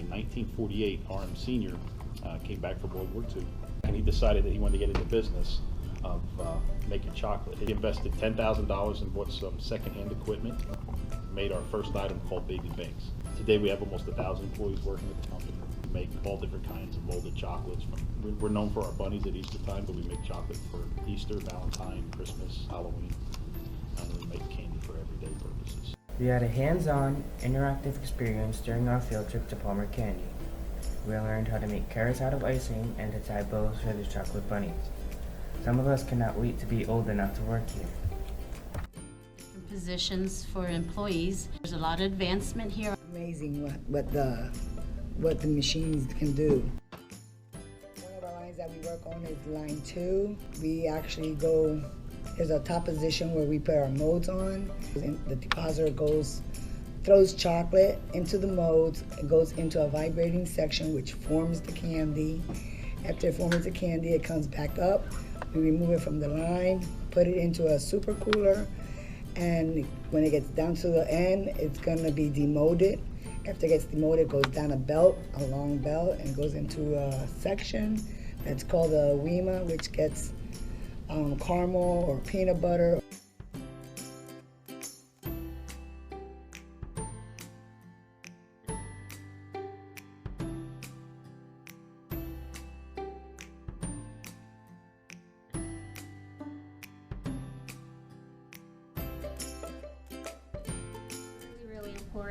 In 1948, R.M. Sr. Came back from World War II, and he decided that he wanted to get into business of making chocolate. He invested $10,000 and bought some secondhand equipment, made our first item called Baby Berks. Today we have almost 1,000 employees working at the company. We make all different kinds of molded chocolates. We're known for our bunnies at Easter time, but we make chocolate for Easter, Valentine, Christmas, Halloween, and we make candy for everyday purposes. We had a hands-on, interactive experience during our field trip to Palmer Candy. We learned how to make carrots out of icing and to tie bows for the chocolate bunnies. Some of us cannot wait to be old enough to work here. Positions for employees. There's a lot of advancement here. Amazing what the machines can do. One of our lines that we work on is line 2. We actually go, there's a top position where we put our molds on. The depositor throws chocolate into the molds. It goes into a vibrating section which forms the candy. After it forms the candy, it comes back up. We remove it from the line, put it into a super cooler, and when it gets down to the end, it's gonna be demolded. After it gets demolded, it goes down a long belt, and goes into a section that's called a Wema, which gets caramel or peanut butter.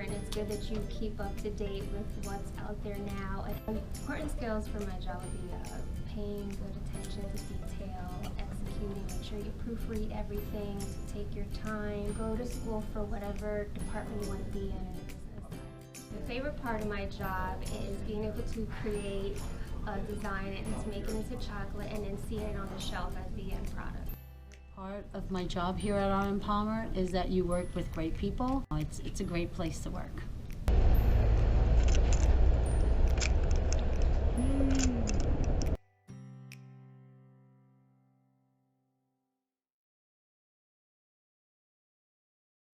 It's good that you keep up to date with what's out there now. Important skills for my job would be paying good attention to detail, executing, make sure you proofread everything, to take your time, go to school for whatever department you want to be in the business. The favorite part of my job is being able to create a design and to make it into chocolate and then see it on the shelf as the end product. Part of my job here at R.M. Palmer is that you work with great people. It's a great place to work.